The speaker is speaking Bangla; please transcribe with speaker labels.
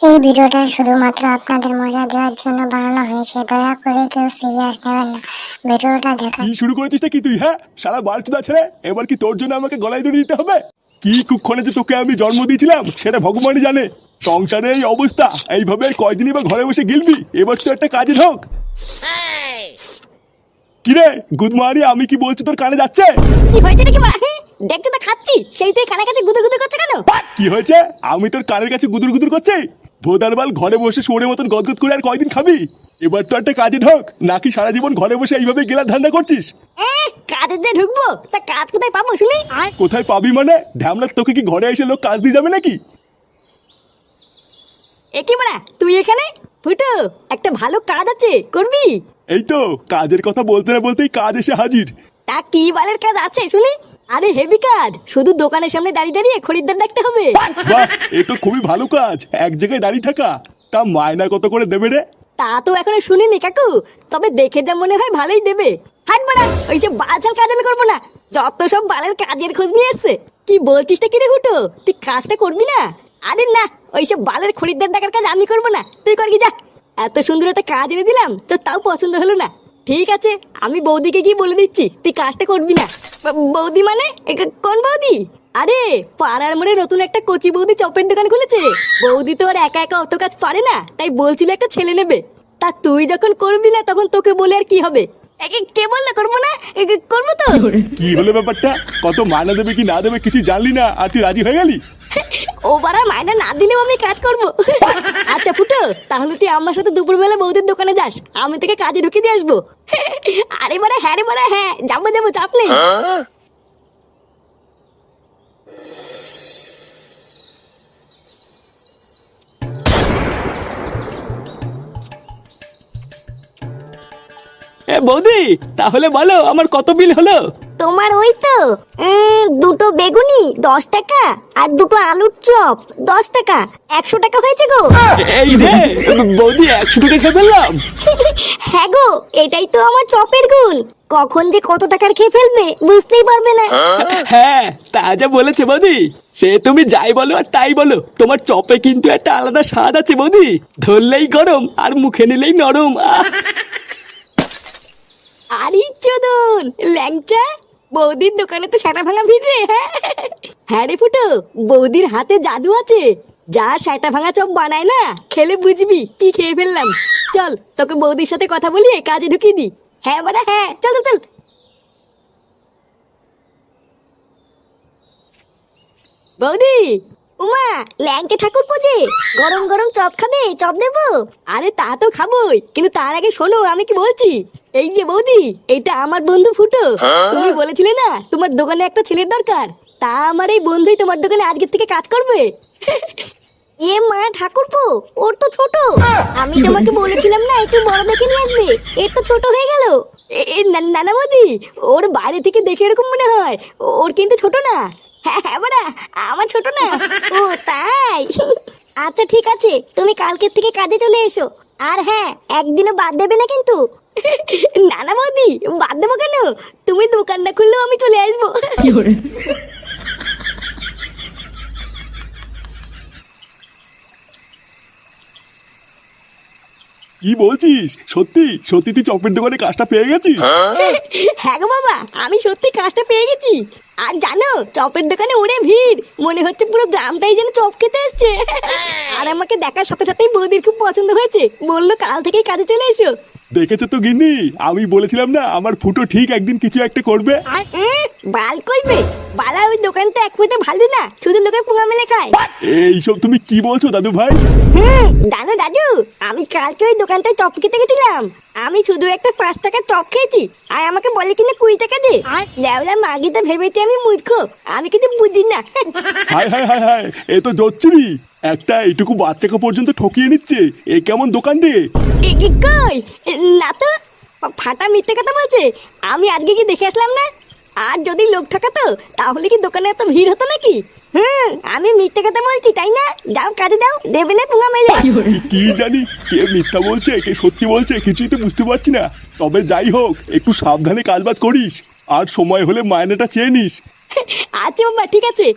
Speaker 1: এই ভিডিওটা শুধুমাত্র আপনাদের মজা দেওয়ার জন্য বানানো হয়েছে, দয়া করে কেউ সিরিয়াস নেবেন না। ভিডিওটা দেখা
Speaker 2: কি শুরু করেছিস কি তুই? হ্যাঁ, সারা বালচুদা ছেড়ে এবার কি তোর জন্য আমাকে গলায় দড়ি দিতে হবে? কি কুক্ষণে যে তোকে আমি জন্ম দিয়েছিলাম সেটা ভগবানই জানে। সংসারে এই অবস্থা, এইভাবে কয়দিনই বা ঘরে বসে গিলবি? এবার তো একটা কাজে ঢোক। কিরে গুদমারি, আমি কি বলছি তোর কানে যাচ্ছে?
Speaker 3: কি হয়েছে নাকি মা? দেখতে তো খাচ্ছি, সেই তুই কানে কাছে গুদুর গুদুর করছে কেন?
Speaker 2: কি হয়েছে? আমি তোর কানের কাছে গুদুর গুদুর করছি? ভোদারবাল, ঘরে বসে শুয়োরের মতন গদগদ করে আর কয়দিন খাবি? এবার তো একটা কাজে ঢোক, নাকি সারা জীবন ঘরে বসে এইভাবে গেলার ধান্দা করছিস?
Speaker 3: কাজের দিয়ে ঢুকবো, তা কাজ কোথায় পাবো শুনি?
Speaker 2: কোথায় পাবি মানে? ঢ্যামলা, তোকে কি ঘরে এসে লোক কাজ দিয়ে যাবে নাকি?
Speaker 3: এ কি মারা, তুই এখানে? ফুটো, একটা ভালো কাজ আছে, করবি?
Speaker 2: এই তো কাজের কথা বলতে না বলতেই কাজ এসে হাজির।
Speaker 3: তা কি বালের কাজ আছে শুনি? আরে হেভি কাজ, শুধু দোকানের সামনে দাঁড়িয়ে দাঁড়িয়ে খরিদ্দার ডাকতে হবে।
Speaker 2: বাহ, এ তো খুবই ভালো কাজ, এক জায়গায় দাঁড়িয়ে থাকা। তা মায়না কত করে দেবে রে?
Speaker 3: তা তো এখনো শুনিনি কাকু, তবে দেখে যা মনে হয় ভালোই দেবে। হাট মারা, ওইসব বাচাল কাজ আমি করবো না। যত সব বালের কাজের খোঁজ নিয়ে এসছে। কি বলছিস কি রে হুটো, তুই কাজটা করবি না? আরে না, ওইসব বালের খরিদ্দার ডাকার কাজ আমি করবো না, তুই করবি যা। এত সুন্দর একটা কাজ এনে দিলাম, তো তাও পছন্দ হলো না। ঠিক আছে, আমি বৌদিকে গিয়ে বলে দিচ্ছি তুই কাজটা করবি না। বৌদি মানে কোন বৌদি? আরে পাড়ার মোড়ে নতুন একটা কচি বৌদি চপের দোকান খুলেছে। বৌদি তো আর একা একা অত কাজ পারে না, তাই বলছিল একটা ছেলে নেবে। তা তুই যখন করবি না তখন তোকে বলে আর কি হবে? কে বললে করবো না? করবো তো।
Speaker 2: কি হলো ব্যাপারটা? কত মায়না দেবে কি না দেবে কিছু জানলি না, আর তুই রাজি হয়ে গেলি?
Speaker 3: ও বারা, মাইনা না দিলেও আমি কাজ করবো। আচ্ছা ফুটো, তাহলে তুই আমার সাথে দুপুরবেলা বৌদির দোকানে যাস, আমি তোকে কাজে ঢুকিয়ে দিয়ে আসবো। আরে বারা হ্যাঁ রে বারা, হ্যাঁ যাবো যাবো, চাপ নেই।
Speaker 4: বৌদি, তাহলে বলো আমার কত বিল হলো?
Speaker 3: তোমার ওই তো দুটো বেগুনি 10 টাকা আর দুটো আলুর চপ 10 টাকা, 100 টাকা হয়েছে গো।
Speaker 4: এই রে বৌদি, 100 টাকা খেয়ে ফেললাম।
Speaker 3: হ্যাঁ গো, এটাই তো আমার চপের গুণ। কখন যে কত টাকার খেয়ে ফেলবে বুঝতেই পারবে না।
Speaker 4: হ্যাঁ, তা যা বলেছে বৌদি। সে তুমি যাই বলো আর তাই বলো, তোমার চপে কিন্তু একটা আলাদা স্বাদ আছে বৌদি। ধরলেই গরম আর মুখে নিলেই নরম।
Speaker 3: আরে চোদন ল্যাংচা, বৌদির দোকানে তো সেটা ভাঙা ভিড় রে। হ্যাঁ রে ফুটো, বৌদির হাতে জাদু আছে। যা সেটা ভাঙা চপ বানায় না, খেলে বুঝবি কি খেয়ে ফেললাম। চল তোকে বৌদির সাথে কথা বলিয়ে কাজে ঢুকিয়ে দি। হ্যাঁ বাড়া হ্যাঁ, চল চল চল। বৌদি, উমা ল্যাংচা ঠাকুর পোজে, গরম গরম চপ খাবে? চপ দেবো? আরে তা তো খাবোই, কিন্তু তার আগে শোনো আমি কি বলছি। এই যে বৌদি, এইটা আমার বন্ধু ফুটো। তুমি বলেছিলে না তোমার দোকানে একটা ছেলের দরকার, তা আমার এই বন্ধুই তোমার দোকানে আজকের থেকে কাজ করবে। এ মা ঠাকুরপো, ওর তো ছোট। আমি তোমাকে বলেছিলাম না একটু বড় দেখে নিয়ে আসবে, এর তো ছোট হয়ে গেল। না না বৌদি, ওর বাইরে থেকে দেখে এরকম মনে হয়, ওর কিন্তু ছোট না। হ্যাঁ হ্যাঁ বাড়া, আমার ছোট না। ও তাই? আচ্ছা ঠিক আছে, তুমি কালকের থেকে কাজে চলে এসো। আর হ্যাঁ, একদিনও বাদ দেবে না কিন্তু। না না বৌদি, বাদ দেবো কেন? তুমি দোকান না খুললেও আমি চলে আসবো।
Speaker 2: কি বলছিস? সত্যি সত্যি তুই চপের দোকানে কাজটা পেয়ে গেছিস?
Speaker 3: হ্যাঁ গো বাবা, আমি সত্যি কাজটা পেয়ে গেছি। আর জানো, চপের দোকানে ওরে ভিড়, মনে হচ্ছে পুরো গ্রামটাই যেন চপ খেতে এসছে। আর আমাকে দেখার সাথে সাথেই বৌদির খুব পছন্দ হয়েছে, বললো কাল থেকেই কাজে চলে এসো।
Speaker 2: দেখেছো তো গিন্নি, আমি বলেছিলাম না আমার ফুটো ঠিক একদিন কিছু একটা করবে।
Speaker 3: বাল কইবে? বালা ওই দোকানটা এক পয়সা ভালো না, শুধু লোকে পোঙা মেলে খায়।
Speaker 2: এইসব তুমি কি বলছো দাদু ভাই?
Speaker 3: জানো দাদু, আমি কালকে ওই দোকানটায় চপ খেতে গেছিলাম। আমি শুধু একটা 5 টাকার চপ খেয়েছি, আর আমাকে বলে কিনা 20 টাকা দে। লেওলা মাগি তো ভেবেছি আমি মূর্খ, আমি কিছু বুঝি না।
Speaker 2: হায় হায় হায় হায়, এ তো জচ্চুরি। একটা এইটুকু বাচ্চাকে পর্যন্ত ঠকিয়ে নিচ্ছে, এ কেমন দোকান রে?
Speaker 3: কই না তো, ফাটা মিথ্যে কথা বলছে। আমি আজকে কি দেখে আসলাম না? আর যদি লোক ঠকাতো তাহলে কি দোকানে এত ভিড় হতো নাকি? আমি মিথ্যে কথা বলছি তাই না? যাও কাজে দাও, দেবে না পোঙা মেলে।
Speaker 2: কি জানি কে মিথ্যা বলছে কে সত্যি বলছে, কিছুই তো বুঝতে পারছি না। তবে যাই হোক, একটু সাবধানে কাজবাজ করিস, আর সময় হলে মায়নাটা চেয়ে নিস।
Speaker 3: আচ্ছা বাবা, ঠিক আছে।